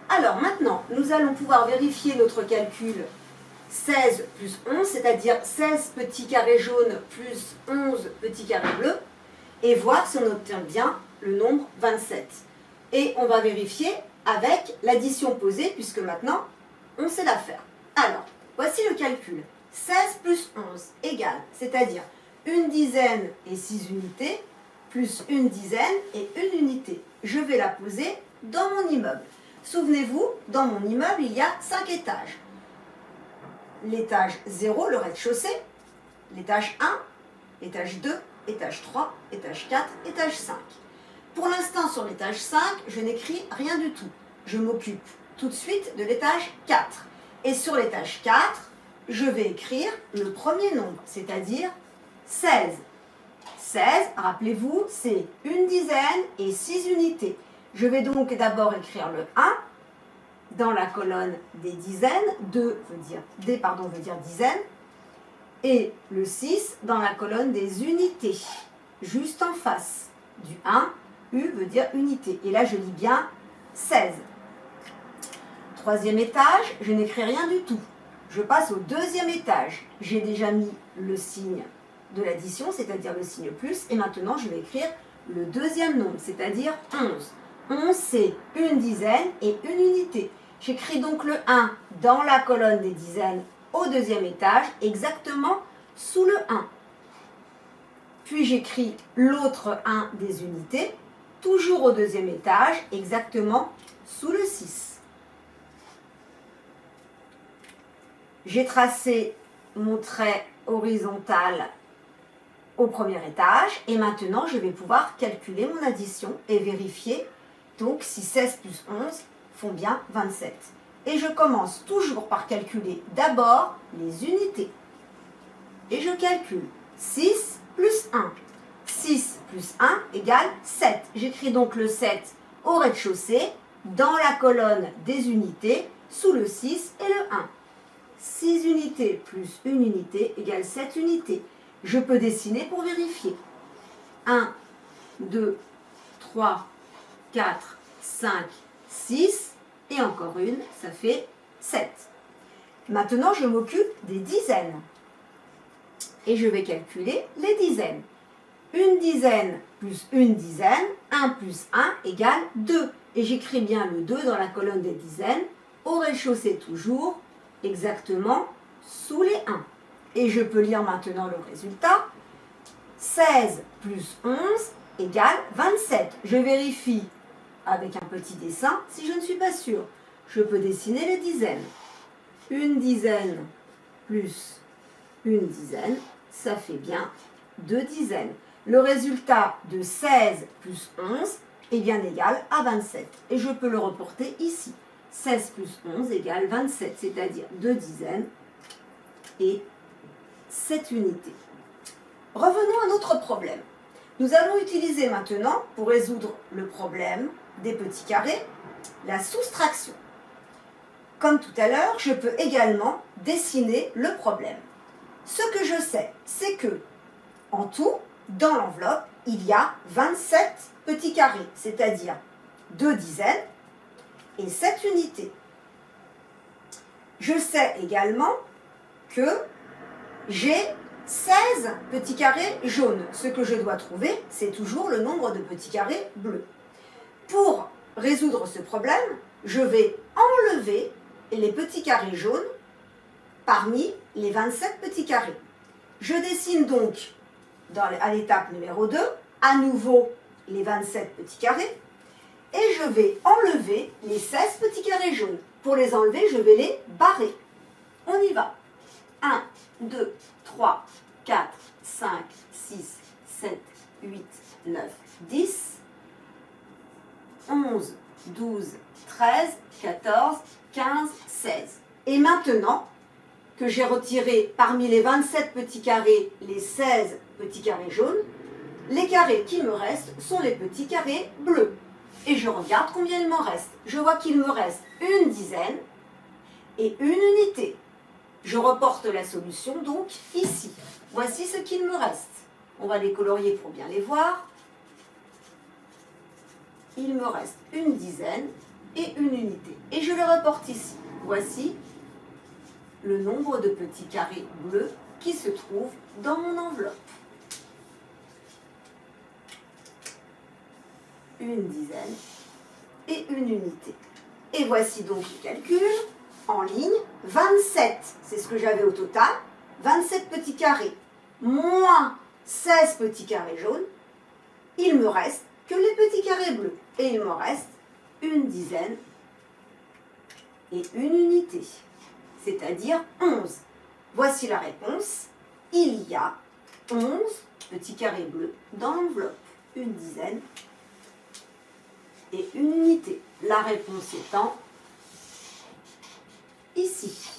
Alors maintenant, nous allons pouvoir vérifier notre calcul 16 plus 11, c'est-à-dire 16 petits carrés jaunes plus 11 petits carrés bleus, et voir si on obtient bien le nombre 27. Et on va vérifier avec l'addition posée, puisque maintenant, on sait la faire. Alors, voici le calcul. 16 plus 11 égale, c'est-à-dire une dizaine et 6 unités, plus une dizaine et une unité. Je vais la poser dans mon immeuble. Souvenez-vous, dans mon immeuble, il y a 5 étages. L'étage 0, le rez-de-chaussée, l'étage 1, l'étage 2, étage 3, étage 4, étage 5. Pour l'instant, sur l'étage 5, je n'écris rien du tout. Je m'occupe tout de suite de l'étage 4. Et sur l'étage 4, je vais écrire le premier nombre, c'est-à-dire 16. 16, rappelez-vous, c'est une dizaine et 6 unités. Je vais donc d'abord écrire le 1 dans la colonne des dizaines, 2 veut dire dizaines, et le 6 dans la colonne des unités, juste en face du 1, U veut dire unité. Et là, je lis bien 16. Troisième étage, je n'écris rien du tout. Je passe au deuxième étage. J'ai déjà mis le signe de l'addition, c'est-à-dire le signe plus, et maintenant, je vais écrire le deuxième nombre, c'est-à-dire 11. 11, c'est une dizaine et une unité. J'écris donc le 1 dans la colonne des dizaines au deuxième étage, exactement sous le 1. Puis j'écris l'autre 1 des unités, toujours au deuxième étage, exactement sous le 6. J'ai tracé mon trait horizontal au premier étage, et maintenant je vais pouvoir calculer mon addition et vérifier donc si 16 plus 11 font bien 27. Et je commence toujours par calculer d'abord les unités. Et je calcule 6 plus 1. 6 plus 1 égale 7. J'écris donc le 7 au rez-de-chaussée, dans la colonne des unités, sous le 6 et le 1. 6 unités plus une unité égale 7 unités. Je peux dessiner pour vérifier. 1, 2, 3, 4, 5, 6, et encore une, ça fait 7. Maintenant, je m'occupe des dizaines. Et je vais calculer les dizaines. Une dizaine plus une dizaine, 1 plus 1 égale 2. Et j'écris bien le 2 dans la colonne des dizaines, au rez-de-chaussée toujours, exactement sous les 1. Et je peux lire maintenant le résultat. 16 plus 11 égale 27. Je vérifie avec un petit dessin si je ne suis pas sûre. Je peux dessiner les dizaines. Une dizaine plus une dizaine, ça fait bien 2 dizaines. Le résultat de 16 plus 11 est bien égal à 27. Et je peux le reporter ici. 16 plus 11 égale 27, c'est-à-dire 2 dizaines et 7 unités. Revenons à notre problème. Nous allons utiliser maintenant, pour résoudre le problème des petits carrés, la soustraction. Comme tout à l'heure, je peux également dessiner le problème. Ce que je sais, c'est que, en tout, dans l'enveloppe, il y a 27 petits carrés, c'est-à-dire 2 dizaines et 7 unités. Je sais également que j'ai 16 petits carrés jaunes. Ce que je dois trouver, c'est toujours le nombre de petits carrés bleus. Pour résoudre ce problème, je vais enlever les petits carrés jaunes parmi les 27 petits carrés. Je dessine donc à l'étape numéro 2, à nouveau les 27 petits carrés, et je vais enlever les 16 petits carrés jaunes. Pour les enlever, je vais les barrer. On y va. 1, 2, 3, 4, 5, 6, 7, 8, 9, 10, 11, 12, 13, 14, 15, 16. Et maintenant que j'ai retiré parmi les 27 petits carrés les 16 petits carrés jaunes, les carrés qui me restent sont les petits carrés bleus. Et je regarde combien il m'en reste. Je vois qu'il me reste une dizaine et une unité. Je reporte la solution donc ici. Voici ce qu'il me reste. On va les colorier pour bien les voir. Il me reste une dizaine et une unité. Et je le reporte ici. Voici le nombre de petits carrés bleus qui se trouvent dans mon enveloppe. Une dizaine et une unité. Et voici donc le calcul en ligne. 27, c'est ce que j'avais au total. 27 petits carrés moins 16 petits carrés jaunes. Il me reste que les petits carrés bleus. Et il me reste une dizaine et une unité, c'est-à-dire 11. Voici la réponse. Il y a 11 petits carrés bleus dans l'enveloppe. Une dizaine et une unité. La réponse étant ici.